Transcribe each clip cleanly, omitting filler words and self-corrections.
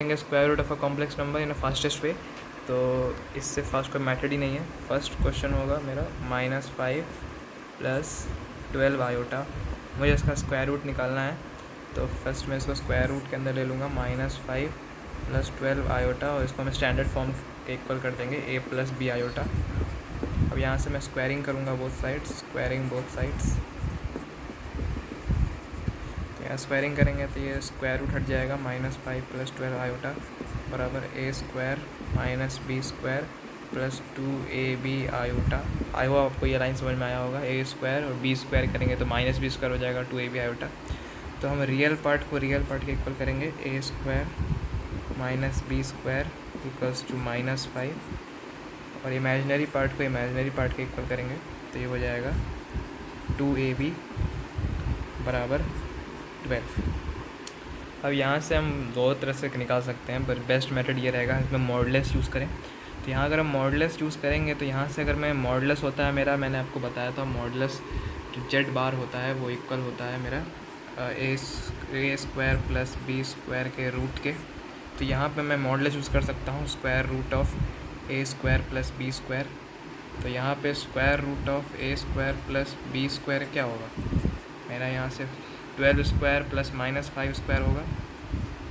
Square root of a complex number in a fastest way. तो इससे fast कोई method ही नहीं है। फर्स्ट क्वेश्चन होगा मेरा -5 प्लस 12 आयोटा। मुझे इसका स्क्वायर रूट निकालना है, तो फर्स्ट मैं इसको स्क्वायर रूट के अंदर ले लूँगा -5 प्लस 12 आयोटा, और इसको मैं स्टैंडर्ड फॉर्म के इक्वल कर देंगे a प्लस बी आयोटा। अब यहाँ से मैं स्क्वायरिंग करूँगा both sides, squaring both sides. यहाँ स्क्वायरिंग करेंगे तो ये स्क्वायर रूट हट जाएगा, -5 प्लस 12 आयोटा बराबर a square minus b square plus 2ab iota. I hope आपको ये लाइन समझ में आया होगा। a स्क्वायर और b स्क्वायर करेंगे तो माइनस बी स्क्वायर हो जाएगा 2ab आयोटा। तो हम रियल पार्ट को रियल पार्ट के इक्वल करेंगे, a square minus b square equals to -5, और इमेजिनरी पार्ट को इमेजिनरी पार्ट के इक्वल करेंगे तो ये हो जाएगा 2ab बराबर 12। अब यहाँ से हम दो तरह से निकाल सकते हैं, पर बेस्ट मेथड ये रहेगा इसमें मॉडुलस यूज़ करें। तो यहाँ अगर हम मॉडुलस यूज़ करेंगे तो यहाँ से अगर मैं मॉडुलस होता है मेरा, मैंने आपको बताया था मॉडुलस जो जेड बार होता है वो इक्वल होता है मेरा ए स्क्वायर प्लस बी स्क्वायर के रूट के। तो यहाँ पे मैं मॉडुलस यूज़ कर सकता हूँ square root of a square plus b square. तो यहाँ पे square root of a square plus b square क्या होगा मेरा, यहाँ से 12 स्क्वायर प्लस -5 स्क्वायर होगा,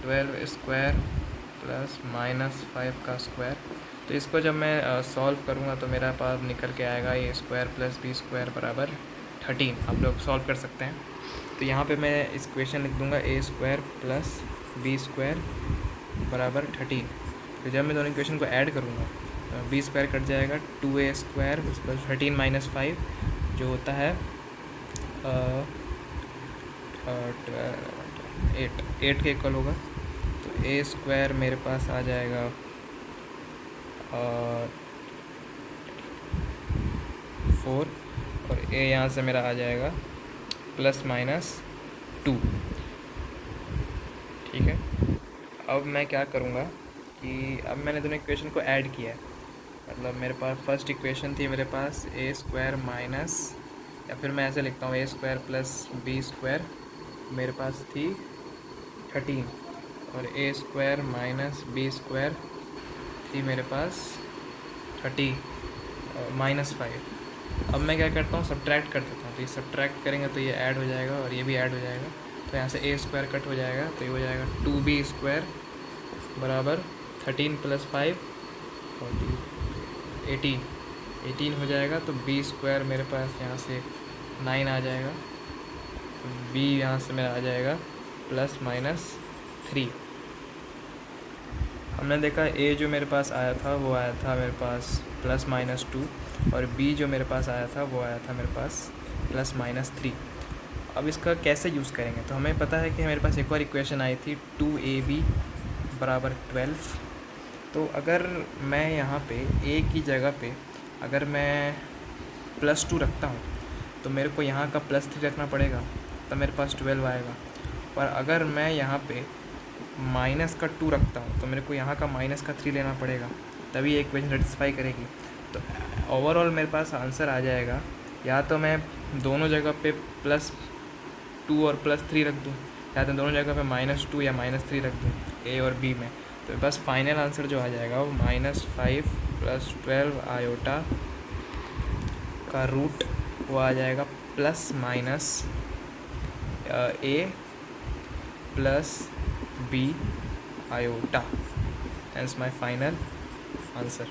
12 स्क्वायर प्लस -5 का स्क्वायर। तो इसको जब मैं सॉल्व करूँगा तो मेरा पास निकल के आएगा ए स्क्वायर प्लस बी स्क्वायर बराबर 13। आप लोग सॉल्व कर सकते हैं। तो यहाँ पे मैं इस क्वेश्चन लिख दूँगा ए स्क्वायर प्लस बी स्क्वायर बराबर 13। तो जब मैं दोनों इक्वेशन को ऐड करूँगा बी स्क्वायर कट जाएगा, 2a स्क्वायर प्लस 13 माइनस 5 जो होता है 8 के इक्वल होगा। तो ए स्क्वायर मेरे पास आ जाएगा 4, और ए यहाँ से मेरा आ जाएगा ±2। ठीक है। अब मैं क्या करूँगा कि अब मैंने दोनों इक्वेशन को ऐड किया है, मतलब मेरे पास फर्स्ट इक्वेशन थी मेरे पास ए स्क्वायर माइनस, या फिर मैं ऐसे लिखता हूँ ए स्क्वायर प्लस बी स्क्वायर मेरे पास थी 13, और ए स्क्वायर माइनस बी स्क्वायर थी मेरे पास 5। अब मैं क्या करता हूँ, सब्ट्रैक्ट कर देता हूँ। तो ये सब्ट्रैक्ट करेंगे तो ये ऐड हो जाएगा और ये भी ऐड हो जाएगा। तो यहाँ से ए स्क्वायर कट हो जाएगा, तो ये हो जाएगा 2b स्क्वायर बराबर 13 प्लस 5 18 हो जाएगा। तो बी स्क्वायर मेरे पास यहाँ से 9 आ जाएगा, तो बी यहाँ से मेरा आ जाएगा ±3। हमने देखा ए जो मेरे पास आया था वो आया था मेरे पास +-2, और बी जो मेरे पास आया था वो आया था मेरे पास +-3। अब इसका कैसे यूज़ करेंगे, तो हमें पता है कि मेरे पास एक और इक्वेशन आई थी 2ab बराबर 12। तो अगर मैं यहाँ पे a की जगह पे अगर मैं +2 रखता हूँ तो मेरे को यहाँ का +3 रखना पड़ेगा, तो मेरे पास 12 आएगा। और अगर मैं यहाँ पे -2 रखता हूँ तो मेरे को यहाँ का -3 लेना पड़ेगा, तभी ये इक्वेशन सेटिस्फाई करेगी। तो ओवरऑल मेरे पास आंसर आ जाएगा, या तो मैं दोनों जगह पे +2 और +3 रख दूँ, या तो दोनों जगह पे -2 या -3 रख दूँ ए और बी में। तो बस फाइनल आंसर जो आ जाएगा वो -5 प्लस 12 आयोटा का रूट वो आ जाएगा ± a plus b iota. That's my final answer.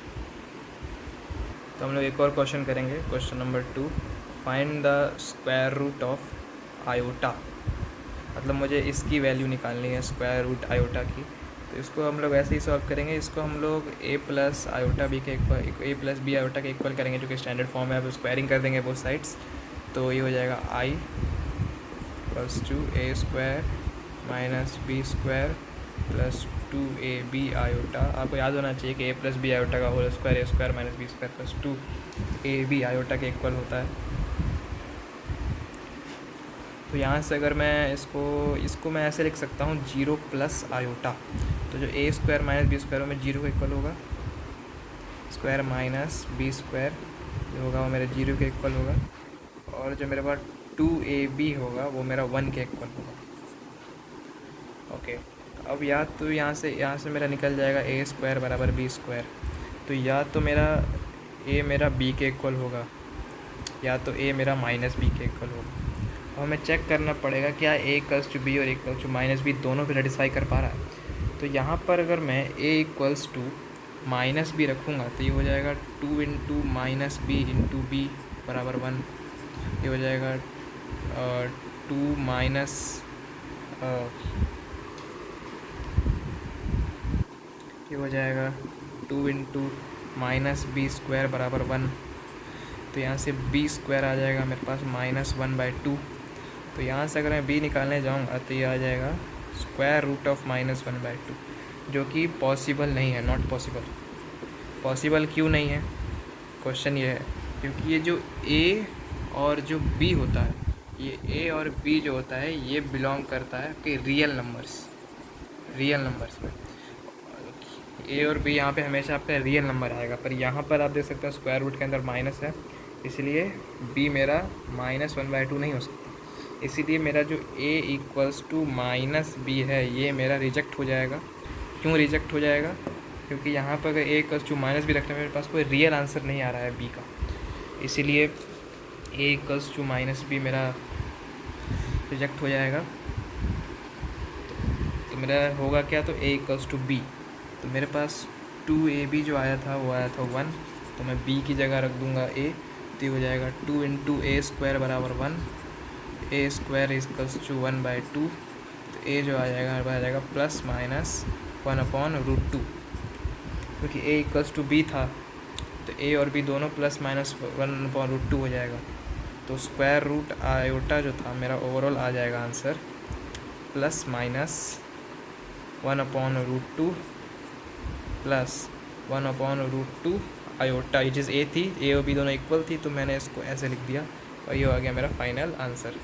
तो हम लोग एक और क्वेश्चन करेंगे, question number 2। Find the square root of iota. मतलब मुझे इसकी वैल्यू निकालनी है स्क्वायर रूट आयोटा की। तो इसको हम लोग ऐसे ही सॉल्व करेंगे। इसको हम लोग a प्लस आयोटा बी के equal, a plus b iota के इक्वल करेंगे, जो कि स्टैंडर्ड फॉर्म है। अब स्क्वायरिंग कर देंगे बोथ साइड्स, तो ये हो जाएगा i plus 2a square minus b square plus 2ab iota. आपको याद होना चाहिए कि a प्लस बी आयोटा का whole square a square minus b square plus 2ab iota के इक्वल होता है। तो यहाँ से अगर मैं इसको मैं ऐसे लिख सकता हूँ 0 प्लस आयोटा। तो जो a square minus b square में 0 के इक्वल होगा, स्क्वायर माइनस बी स्क्वायर जो होगा वो मेरे 0 के इक्वल होगा, और जो मेरे पास 2ab होगा वो मेरा 1 के इक्वल होगा। ओके। अब या तो यहाँ से मेरा निकल जाएगा ए स्क्वायर बराबर बी स्क्वायर, तो या तो मेरा ए मेरा बी के इक्वल होगा या तो ए मेरा माइनस बी के इक्वल होगा। और हमें चेक करना पड़ेगा क्या ए इक्वल्स टू बी और इक्वल्स टू माइनस बी दोनों पे सेटिस्फाई कर पा रहा है। तो यहाँ पर अगर मैं a equals to minus b रखूँगा तो ये हो जाएगा 2 into minus b into b बराबर 1। ये हो जाएगा 2 माइनस ये हो जाएगा 2 इंटू माइनस बी स्क्वायर बराबर 1। तो यहाँ से बी स्क्वायर आ जाएगा मेरे पास -1/2। तो यहाँ से अगर मैं बी निकालने जाऊँगा तो ये आ जाएगा स्क्वायर रूट ऑफ -1/2, जो कि पॉसिबल नहीं है, नॉट पॉसिबल। पॉसिबल क्यों नहीं है, क्वेश्चन ये है क्योंकि ये जो ए और जो बी होता है, ये ए और बी जो होता है ये बिलोंग करता है कि रियल नंबर्स में। ए और बी यहाँ पे हमेशा आपका रियल नंबर आएगा, पर यहाँ पर आप देख सकते हैं स्क्वायर रूट के अंदर माइनस है, इसलिए बी मेरा -1/2 नहीं हो सकता। इसीलिए मेरा जो a equals to minus b है ये मेरा रिजेक्ट हो जाएगा। क्यों रिजेक्ट हो जाएगा, क्योंकि यहाँ पर अगर a equals to minus b रखने में मेरे पास कोई रियल आंसर नहीं आ रहा है b का, इसीलिए a equals to minus b मेरा रिजेक्ट हो जाएगा। तो मेरा होगा क्या, तो a इक्वल्स टू बी, तो मेरे पास 2ab जो आया था वो आया था 1, तो मैं b की जगह रख दूँगा a, तो ये हो जाएगा 2 इंटू ए स्क्वायर बराबर 1, ए स्क्वायर इक्वल्स टू 1/2। तो ए जो आ जाएगा ±1/√2, क्योंकि a इक्वल्स टू बी था तो a और b दोनों +-1/√2 हो जाएगा। तो स्क्वायर रूट आयोटा जो था मेरा ओवरऑल आ जाएगा आंसर +-1/√2 +1/√2 आयोटा, ये चीज़ a थी, a और b दोनों इक्वल थी, तो मैंने इसको ऐसे लिख दिया और ये आ गया मेरा फाइनल आंसर।